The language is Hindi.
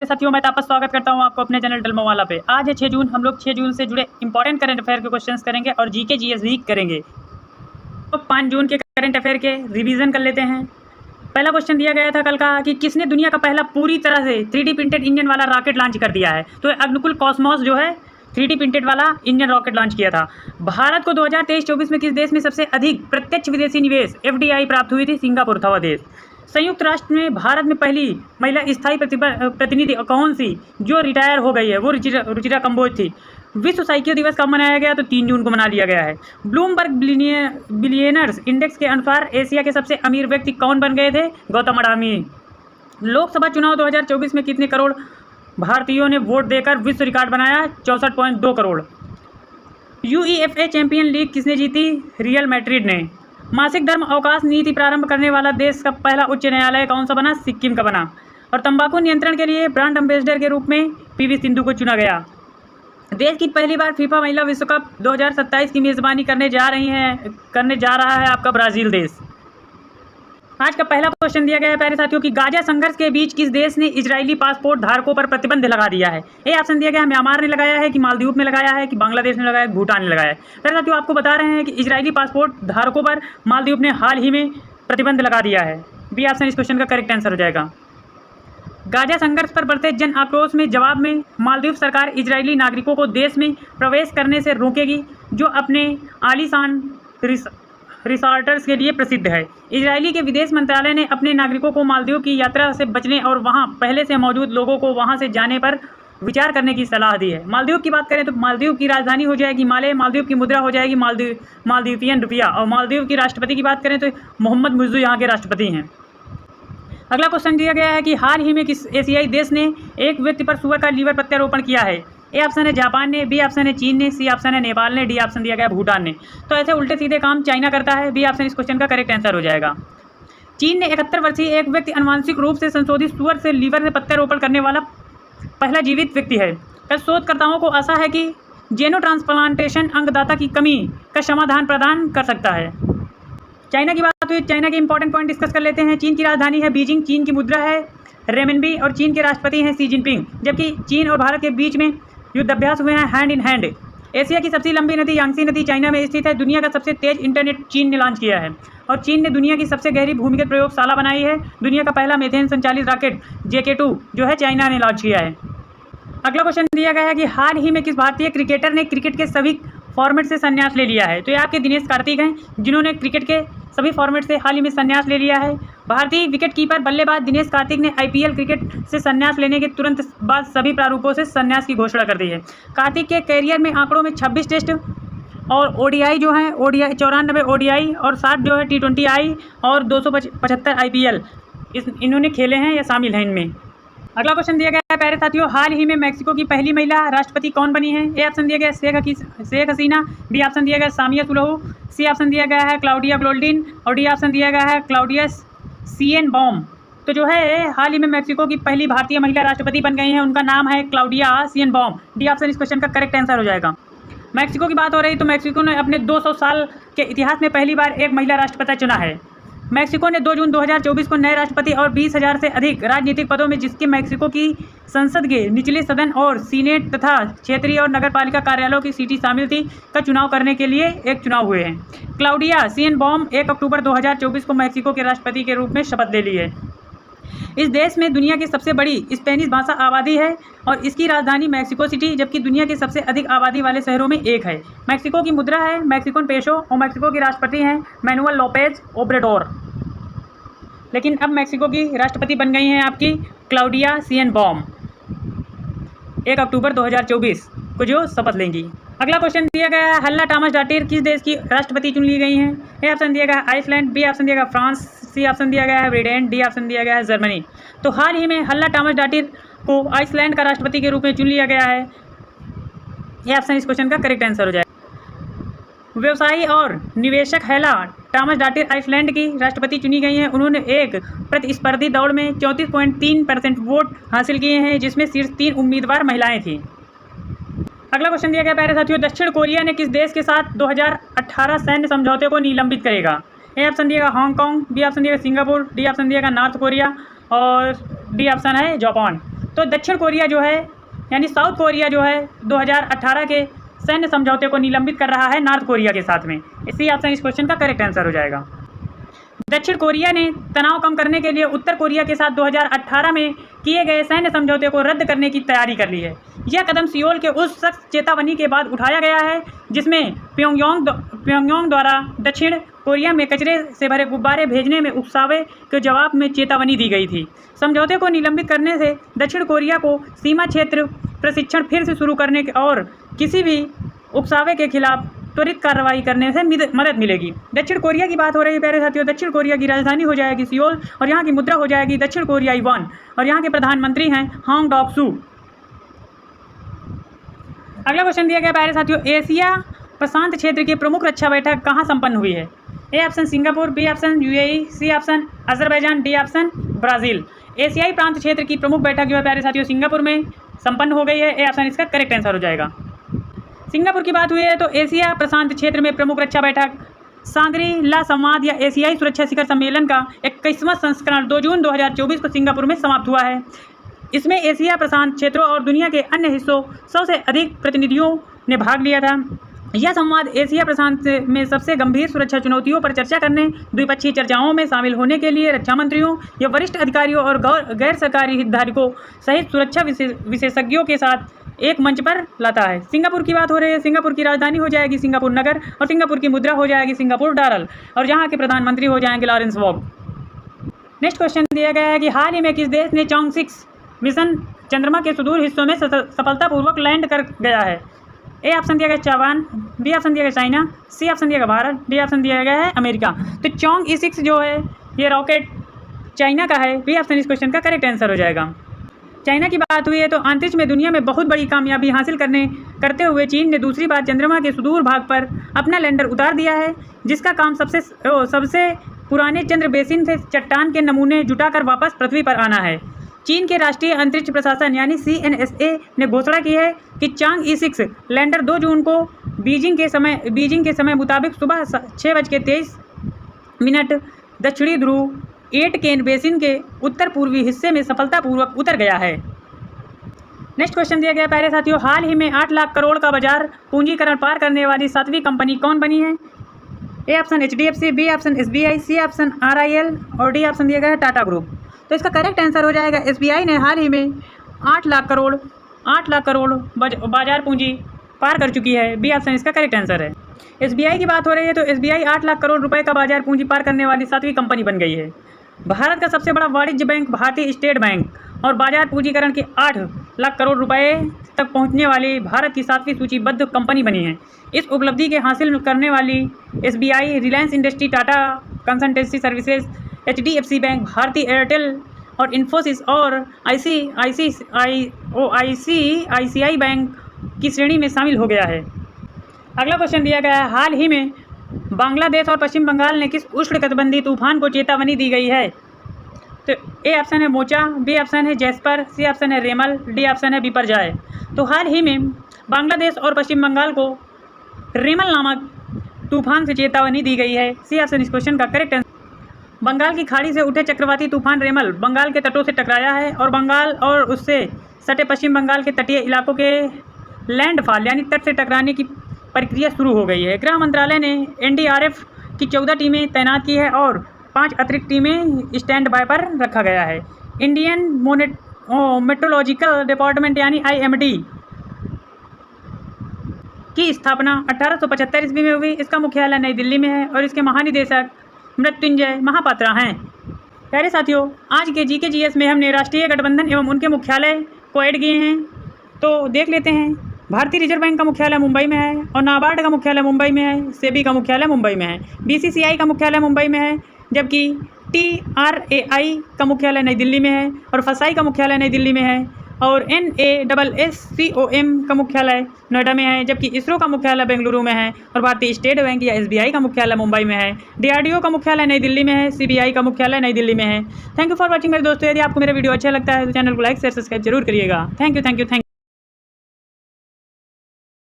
साथियों, मैं आपका स्वागत करता हूं आपको अपने चैनल डलमवाला पे। आज है 6 जून। हम लोग 6 जून से जुड़े इंपॉर्टेंट करंट अफेयर के क्वेश्चंस करेंगे और जीके जीएस भी करेंगे। तो 5 जून के करंट अफेयर के रिवीजन कर लेते हैं। पहला क्वेश्चन दिया गया था कल का कि किसने दुनिया का पहला पूरी तरह से 3D प्रिंटेड इंजन वाला रॉकेट लॉन्च कर दिया है। तो अग्निकुल कॉस्मोस जो है 3D प्रिंटेड वाला इंजन रॉकेट लॉन्च किया था। भारत को 2023-24 में किस देश में सबसे अधिक प्रत्यक्ष विदेशी निवेश FDI प्राप्त हुई थी? सिंगापुर था वह देश। संयुक्त राष्ट्र में भारत में पहली महिला स्थायी प्रतिनिधि कौन सी जो रिटायर हो गई है? वो रुचिरा कंबोज थी। विश्व साइकिल दिवस कब मनाया गया? तो 3 जून को मना लिया गया है। ब्लूमबर्ग बिलियनर्स इंडेक्स के अनुसार एशिया के सबसे अमीर व्यक्ति कौन बन गए थे? गौतम अडानी। लोकसभा चुनाव 2024 में कितने करोड़ भारतीयों ने वोट देकर विश्व रिकॉर्ड बनाया? 64.2 करोड़। UEFA चैंपियन लीग किसने जीती? रियल मैड्रिड ने। मासिक धर्म अवकाश नीति प्रारंभ करने वाला देश का पहला उच्च न्यायालय कौन सा बना? सिक्किम का बना। और तंबाकू नियंत्रण के लिए ब्रांड एम्बेसडर के रूप में PV सिंधु को चुना गया। देश की पहली बार फीफा महिला विश्व कप 2027 की मेज़बानी करने जा रहा है आपका ब्राज़ील देश। आज का पहला क्वेश्चन दिया गया है प्यारे साथियों कि गाजा संघर्ष के बीच किस देश ने इजरायली पासपोर्ट धारकों पर प्रतिबंध लगा दिया है? ए ऑप्शन दिया गया है म्यांमार ने लगाया है, कि मालदीव में लगाया है, कि बांग्लादेश ने लगाया है, भूटान ने लगाया है। प्यारे साथियों, आपको बता रहे हैं कि इजरायली पासपोर्ट धारकों पर मालदीव ने हाल ही में प्रतिबंध लगा दिया है। बी ऑप्शन इस क्वेश्चन का करेक्ट आंसर हो जाएगा। गाजा संघर्ष पर बढ़ते जन आक्रोश में जवाब में मालदीव सरकार इजरायली नागरिकों को देश में प्रवेश करने से रोकेगी जो अपने आलीशान रिसॉर्ट्स के लिए प्रसिद्ध है। इजरायली के विदेश मंत्रालय ने अपने नागरिकों को मालदीव की यात्रा से बचने और वहां पहले से मौजूद लोगों को वहां से जाने पर विचार करने की सलाह दी है। मालदीव की बात करें तो मालदीव की राजधानी हो जाएगी माले, मालदीव की मुद्रा हो जाएगी मालदीवियन रुपया, और मालदीव की राष्ट्रपति की बात करें तो मोहम्मद मुइज़्ज़ू यहाँ के राष्ट्रपति हैं। अगला क्वेश्चन दिया गया है कि हाल ही में किस एशियाई देश ने एक व्यक्ति पर सुअर का लीवर प्रत्यारोपण किया है? ए ऑप्शन है जापान ने, बी ऑप्शन है चीन ने, सी ऑप्शन है नेपाल ने, डी ऑप्शन दिया गया भूटान ने। तो ऐसे उल्टे सीधे काम चाइना करता है। बी ऑप्शन इस क्वेश्चन का करेक्ट आंसर हो जाएगा। चीन ने 71 वर्षीय एक व्यक्ति अनुवांशिक रूप से संशोधित सुअर से लीवर से प्रत्यारोपण करने वाला पहला जीवित व्यक्ति है। कई शोधकर्ताओं को आशा है कि जेनो ट्रांसप्लांटेशन अंगदाता की कमी का समाधान प्रदान कर सकता है। चाइना की बात हुई, चाइना के इंपॉर्टेंट पॉइंट डिस्कस कर लेते हैं। चीन की राजधानी है बीजिंग, चीन की मुद्रा है रेमनबी और चीन के राष्ट्रपति हैं शी जिनपिंग। जबकि चीन और भारत के बीच में युद्धाभ्यास हुए हैं हैंड इन हैंड। एशिया की सबसे लंबी नदी यांगसी नदी चाइना में स्थित है। दुनिया का सबसे तेज इंटरनेट चीन ने लॉन्च किया है। और चीन ने दुनिया की सबसे गहरी भूमिगत प्रयोगशाला बनाई है। दुनिया का पहला मीथेन संचालित रॉकेट JK2 जो है चाइना ने लॉन्च किया है। अगला क्वेश्चन दिया गया है कि हाल ही में किस भारतीय क्रिकेटर ने क्रिकेट के सभी फॉर्मेट से संन्यास ले लिया है? तो ये आपके दिनेश कार्तिक हैं जिन्होंने क्रिकेट के सभी फॉर्मेट से हाल ही में संन्यास ले लिया है। भारतीय विकेटकीपर बल्लेबाज दिनेश कार्तिक ने IPL क्रिकेट से संन्यास लेने के तुरंत बाद सभी प्रारूपों से संन्यास की घोषणा कर दी है। कार्तिक के करियर में आंकड़ों में 26 टेस्ट और ODI जो है 94 ODI और 60 जो है T20I और 275 IPL इन्होंने खेले हैं या शामिल हैं इनमें। अगला क्वेश्चन दिया गया है प्यारे साथियों, हाल ही में मैक्सिको की पहली महिला राष्ट्रपति कौन बनी है? ए ऑप्शन दिया गया शेख हसीना, बी ऑप्शन दिया गया सामिया सुलहू, सी ऑप्शन दिया गया है क्लाउडिया गोल्डिन और डी ऑप्शन दिया गया है क्लाउडिया शिएनबॉम। तो जो है हाल ही में मैक्सिको की पहली भारतीय महिला राष्ट्रपति बन गई हैं, उनका नाम है क्लाउडिया शिएनबॉम। डी ऑप्शन इस क्वेश्चन का करेक्ट आंसर हो जाएगा। मैक्सिको की बात हो रही तो मैक्सिको ने अपने 200 साल के इतिहास में पहली बार एक महिला राष्ट्रपति चुना है। मैक्सिको ने 2 जून 2024 को नए राष्ट्रपति और 20,000 से अधिक राजनीतिक पदों में जिसके मैक्सिको की संसद के निचले सदन और सीनेट तथा क्षेत्रीय और नगरपालिका कार्यालयों की सीटें शामिल थी का चुनाव करने के लिए एक चुनाव हुए हैं। क्लाउडिया शिएनबॉम 1 अक्टूबर 2024 को मैक्सिको के राष्ट्रपति के रूप में शपथ ले ली है। इस देश में दुनिया की सबसे बड़ी स्पेनिश भाषा आबादी है और इसकी राजधानी मैक्सिको सिटी जबकि दुनिया के सबसे अधिक आबादी वाले शहरों में एक है। मैक्सिको की मुद्रा है मैक्सिकन पेसो और मैक्सिको के राष्ट्रपति हैं मैनुअल लोपेज ओब्रेडोर। लेकिन अब मैक्सिको की राष्ट्रपति बन गई हैं आपकी क्लाउडिया शिएनबॉम 1 अक्टूबर 2024 को जो शपथ लेंगी। अगला क्वेश्चन दिया गया है हल्ला टॉमस डाटिर किस देश की राष्ट्रपति चुन ली गई हैं? ए ऑप्शन दिया गया है आइसलैंड, बी ऑप्शन दिया गया फ्रांस, सी ऑप्शन दिया गया है ब्रिटेन, डी ऑप्शन दिया गया है जर्मनी। तो हाल ही में हल्ला टॉमस डाटिर को आइसलैंड का राष्ट्रपति के रूप में चुन लिया गया है। यह ऑप्शन इस क्वेश्चन का करेक्ट आंसर हो जाएगा। व्यवसायी और निवेशक हेला टॉमस डाटिर आइसलैंड की राष्ट्रपति चुनी गई हैं। उन्होंने एक प्रतिस्पर्धी दौड़ में 34.3% वोट हासिल किए हैं जिसमें शीर्ष 3 उम्मीदवार महिलाएं थीं। अगला क्वेश्चन दिया गया प्यारे साथियों, दक्षिण कोरिया ने किस देश के साथ 2018 सैन्य समझौते को निलंबित करेगा? ए ऑप्शन दिएगा हांगकांग, बी ऑप्शन दिएगा सिंगापुर, डी ऑप्शन दिएगा नॉर्थ कोरिया और डी ऑप्शन है जापान। तो दक्षिण कोरिया जो है यानी साउथ कोरिया जो है 2018 के सैन्य समझौते को निलंबित कर रहा है नॉर्थ कोरिया के साथ में। इसी ऑप्शन इस क्वेश्चन का करेक्ट आंसर हो जाएगा। दक्षिण कोरिया ने तनाव कम करने के लिए उत्तर कोरिया के साथ 2018 में किए गए सैन्य समझौते को रद्द करने की तैयारी कर ली है। यह कदम सियोल के उस सख्त चेतावनी के बाद उठाया गया है जिसमें प्योंगयांग द्वारा दक्षिण कोरिया में कचरे से भरे गुब्बारे भेजने में उकसावे के जवाब में चेतावनी दी गई थी। समझौते को निलंबित करने से दक्षिण कोरिया को सीमा क्षेत्र प्रशिक्षण फिर से शुरू करने और किसी भी उकसावे के खिलाफ त्वरित कार्रवाई करने से मदद मिलेगी। दक्षिण कोरिया की बात हो रही है प्यारे साथियों। दक्षिण कोरिया की राजधानी हो जाएगी सियोल और यहाँ की मुद्रा हो जाएगी दक्षिण कोरियाई वॉन और यहाँ के प्रधानमंत्री हैं हांग डॉक सू। अगला क्वेश्चन दिया गया प्यारे साथियों, एशिया प्रशांत क्षेत्र की प्रमुख रक्षा बैठक कहाँ संपन्न हुई है? A option Singapore, B option UAE, C option Azerbaijan, D option Brazil. एशियाई प्रांत क्षेत्र की प्रमुख बैठक जो है प्यारे साथियों सिंगापुर में संपन्न हो गई है। ए ऑप्शन इसका करेक्ट आंसर हो जाएगा। सिंगापुर की बात हुई है तो एशिया प्रशांत क्षेत्र में प्रमुख रक्षा बैठक सांग्री ला संवाद या एशियाई सुरक्षा शिखर सम्मेलन का 21वां संस्करण 2 जून 2024 को सिंगापुर में समाप्त हुआ है। इसमें एशिया प्रशांत क्षेत्रों और दुनिया के अन्य हिस्सों 100 से अधिक प्रतिनिधियों ने भाग लिया था। यह संवाद एशिया प्रशांत में सबसे गंभीर सुरक्षा चुनौतियों पर चर्चा करने, द्विपक्षीय चर्चाओं में शामिल होने के लिए रक्षा मंत्रियों या वरिष्ठ अधिकारियों और गैर सरकारी हितधारकों सहित सुरक्षा विशेषज्ञों के साथ एक मंच पर लाता है। सिंगापुर की बात हो रही है। सिंगापुर की राजधानी हो जाएगी सिंगापुर नगर और सिंगापुर की मुद्रा हो जाएगी सिंगापुर डॉलर और यहाँ के प्रधानमंत्री हो जाएंगे लॉरेंस वॉग। नेक्स्ट क्वेश्चन दिया गया है कि हाल ही में किस देश ने चॉन्ग 6 मिशन चंद्रमा के सुदूर हिस्सों में सफलतापूर्वक लैंड कर गया है? ए ऑप्शन दिया गया जापान, बी ऑप्शन दिया गया चाइना, सी ऑप्शन दिया गया भारत, डी ऑप्शन दिया गया है अमेरिका। तो चॉन्ग E6 जो है ये रॉकेट चाइना का है। बी ऑप्शन इस क्वेश्चन का करेक्ट आंसर हो जाएगा। चाइना की बात हुई है तो अंतरिक्ष में दुनिया में बहुत बड़ी कामयाबी हासिल करते हुए चीन ने दूसरी बार चंद्रमा के सुदूर भाग पर अपना लैंडर उतार दिया है, जिसका काम सबसे पुराने चंद्र बेसिन से चट्टान के नमूने जुटाकर वापस पृथ्वी पर आना है। चीन के राष्ट्रीय अंतरिक्ष प्रशासन यानी CNSA ने घोषणा की है कि चांग E6 लैंडर 2 जून को बीजिंग के समय मुताबिक सुबह 6:23 दक्षिणी ध्रुव 8 केन बेसिन के उत्तर पूर्वी हिस्से में सफलतापूर्वक उतर गया है। नेक्स्ट क्वेश्चन दिया गया प्यारे साथियों, हाल ही में 8 लाख करोड़ का बाजार पूंजीकरण पार करने वाली 7वीं कंपनी कौन बनी है? A option HDFC, B option SBI, C option RIL और डी ऑप्शन दिया गया है टाटा ग्रुप। तो इसका करेक्ट आंसर हो जाएगा SBI ने हाल ही में 8 लाख करोड़ बाजार पूंजी पार कर चुकी है। बी ऑप्शन इसका करेक्ट आंसर है। SBI की बात हो रही है तो SBI 8 लाख करोड़ रुपए का बाजार पूंजी पार करने वाली 7वीं कंपनी बन गई है। भारत का सबसे बड़ा वाणिज्य बैंक भारतीय स्टेट बैंक और बाजार पूंजीकरण के 8 लाख करोड़ रुपए तक पहुंचने वाली भारत की 7वीं सूचीबद्ध कंपनी बनी है। इस उपलब्धि के हासिल करने वाली SBI, Reliance industry, Tata consultancy services, HDFC bank, भारतीय एयरटेल और इन्फोसिस और ICICI बैंक की श्रेणी में शामिल हो गया है। अगला क्वेश्चन दिया गया है, हाल ही में बांग्लादेश और पश्चिम बंगाल ने किस उष्णकटिबंधीय तूफान को चेतावनी दी गई है? तो ए ऑप्शन है मोचा, बी ऑप्शन है जैस्पर, सी ऑप्शन है रेमल, डी ऑप्शन है बिपरजॉय। तो हाल ही में बांग्लादेश और पश्चिम बंगाल को रेमल नामक तूफान से चेतावनी दी गई है। सी ऑप्शन इस क्वेश्चन का करेक्ट आंसर। बंगाल की खाड़ी से उठे चक्रवाती तूफान रेमल बंगाल के तटों से टकराया है और बंगाल और उससे सटे पश्चिम बंगाल के तटीय इलाकों के लैंडफॉल यानी तट से टकराने की प्रक्रिया शुरू हो गई है। गृह मंत्रालय ने NDRF की 14 टीमें तैनात की है और 5 अतिरिक्त टीमें स्टैंड बाय पर रखा गया है। इंडियन मेट्रोलॉजिकल डिपार्टमेंट यानी IMD की स्थापना 1875 ईस्वी में हुई। इसका मुख्यालय नई दिल्ली में है और इसके महानिदेशक मृत्युंजय महापात्रा हैं। प्यारे साथियों, आज के GK GS में हमने राष्ट्रीय गठबंधन एवं उनके मुख्यालय को ऐड किए हैं, तो देख लेते हैं। भारतीय रिजर्व बैंक का मुख्यालय मुंबई में है और नाबार्ड का मुख्यालय मुंबई में है, सेबी का मुख्यालय मुंबई में है, BCCI का मुख्यालय मुंबई में है, जबकि TRAI का मुख्यालय नई दिल्ली में है और FSI का मुख्यालय नई दिल्ली में है और NASSCOM का मुख्यालय नोएडा में है, जबकि इसरो का मुख्यालय बेंगलुरु में है और भारतीय स्टेट बैंक या SBI का मुख्यालय मुंबई में है। DRDO का मुख्यालय नई दिल्ली में है, CBI का मुख्यालय नई दिल्ली में है। थैंक यू फॉर वॉचिंग मेरे दोस्तों। यदि आपको मेरा वीडियो अच्छा लगता है तो चैनल को लाइक शेयर सब्सक्राइब जरूर करिएगा। Thank you.